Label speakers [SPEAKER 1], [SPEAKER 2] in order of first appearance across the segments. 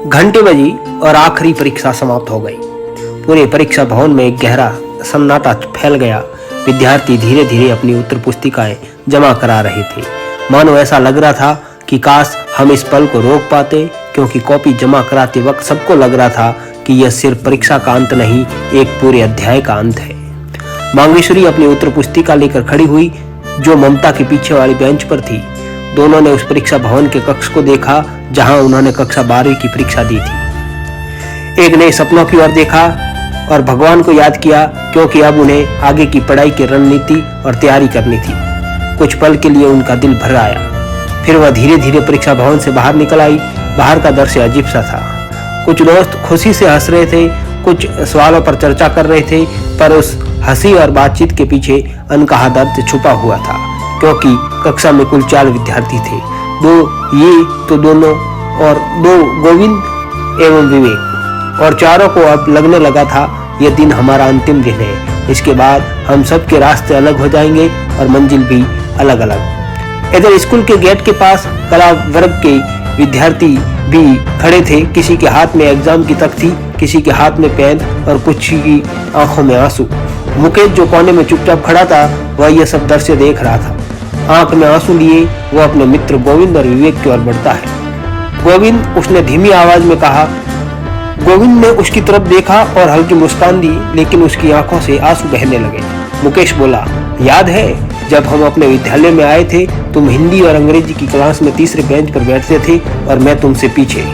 [SPEAKER 1] घंटे बजी और आखिरी परीक्षा समाप्त हो गई। पूरे परीक्षा भवन में एक गहरा सन्नाटा फैल गया। विद्यार्थी धीरे धीरे अपनी उत्तर पुस्तिकाएं जमा करा रहे थे। मानो ऐसा लग रहा था कि काश हम इस पल को रोक पाते, क्योंकि कॉपी जमा कराते वक्त सबको लग रहा था कि यह सिर्फ परीक्षा का अंत नहीं, एक पूरे अध्याय का अंत है। मांगेश्वरी अपनी उत्तर पुस्तिका लेकर खड़ी हुई, जो ममता के पीछे वाली बेंच पर थी। दोनों ने उस परीक्षा भवन के कक्ष को देखा जहां उन्होंने कक्षा 12वीं की परीक्षा दी थी। एक ने सपनों की ओर देखा और भगवान को याद किया, क्योंकि अब उन्हें आगे की पढ़ाई की रणनीति और तैयारी करनी थी। कुछ पल के लिए उनका दिल भर आया। फिर वह धीरे धीरे परीक्षा भवन से बाहर निकल आई। बाहर का दृश्य अजीब सा था। कुछ दोस्त खुशी से हंस रहे थे, कुछ सवालों पर चर्चा कर रहे थे, पर उस हंसी और बातचीत के पीछे अनकहा दर्द छुपा हुआ था। क्योंकि कक्षा में कुल 4 विद्यार्थी थे, 2 ये तो दोनों और 2 गोविंद एवं विवेक, और चारों को अब लगने लगा था यह दिन हमारा अंतिम दिन है। इसके बाद हम सबके रास्ते अलग हो जाएंगे और मंजिल भी अलग अलग। इधर स्कूल के गेट के पास कला वर्ग के विद्यार्थी भी खड़े थे। किसी के हाथ में एग्जाम की तख्ती, किसी के हाथ में पेन और कुछ की आंखों में आंसू। मुकेश जो कोने में चुपचाप खड़ा था, वह यह सब दृश्य देख रहा था। आंख में आंसू लिए वह अपने मित्र गोविंद और विवेक की ओर बढ़ता है। गोविंद, उसने धीमी आवाज में कहा। गोविंद ने उसकी तरफ देखा और हल्की मुस्कान दी, लेकिन उसकी आंखों से आंसू बहने लगे। मुकेश बोला, याद है जब हम अपने विद्यालय में आए थे, तुम हिंदी और अंग्रेजी की क्लास में तीसरे बेंच पर बैठते थे और मैं तुमसे पीछे।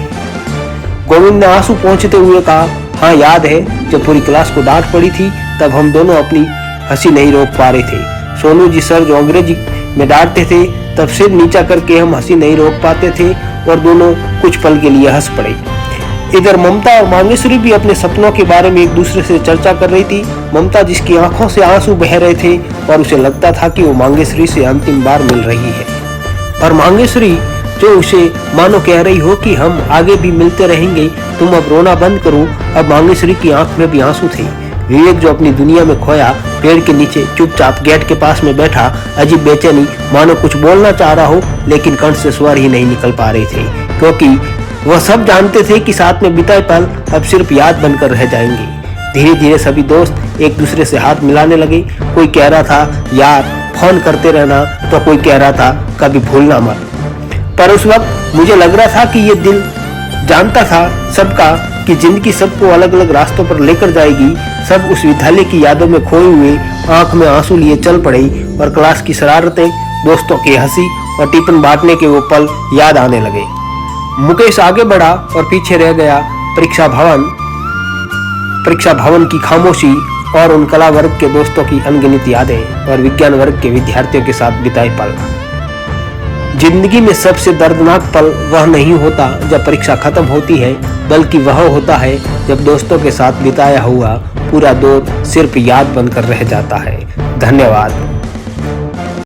[SPEAKER 1] गोविंद ने आंसू पोंछते हुए कहा, हाँ याद है, जब पूरी क्लास को डांट पड़ी थी तब हम दोनों अपनी हंसी नहीं रोक पा रहे थे। सोनू जी सर जो अंग्रेजी में डांटते थे, तब सिर नीचा करके हम हंसी नहीं रोक पाते थे और दोनों कुछ पल के लिए हंस पड़े। इधर ममता और मांगेश्वरी भी अपने सपनों के बारे में एक दूसरे से चर्चा कर रही थी। ममता जिसकी आंखों से आंसू बह रहे थे और उसे लगता था कि वो मांगेश्वरी से अंतिम बार मिल रही है, और मांगेश्वरी जो उसे मानो कह रही हो कि हम आगे भी मिलते रहेंगे, तुम अब रोना बंद करो। अब मांगेश्वरी की आंख में भी आंसू थे। विवेक जो अपनी दुनिया में खोया पेड़ के नीचे चुपचाप गेट के पास में बैठा, अजीब बेचैनी, मानो कुछ बोलना चाह रहा हो लेकिन कंठ से स्वर ही नहीं निकल पा रहे थे, क्योंकि वह सब जानते थे कि साथ में बिताए पल अब सिर्फ याद बनकर रह जाएंगे। धीरे धीरे सभी दोस्त एक दूसरे से हाथ मिलाने लगे। कोई कह रहा था यार फोन करते रहना, तो कोई कह रहा था कभी भूलना मत। पर उस वक्त मुझे लग रहा था कि ये दिल जानता था सबका कि जिंदगी सबको अलग अलग रास्तों पर लेकर जाएगी। सब उस विद्यालय की यादों में खोए हुए आंख में आंसू लिए चल पड़े और क्लास की शरारतें, दोस्तों की हंसी और टिफिन बांटने के वो पल याद आने लगे। मुकेश आगे बढ़ा और पीछे रह गया परीक्षा भवन की खामोशी और उन कला वर्ग के दोस्तों की अनगिनत यादें और विज्ञान वर्ग के विद्यार्थियों के साथ बिताए पल। जिंदगी में सबसे दर्दनाक पल वह नहीं होता जब परीक्षा खत्म होती है, बल्कि वह होता है जब दोस्तों के साथ बिताया हुआ पूरा दौर सिर्फ याद बनकर रह जाता है। धन्यवाद।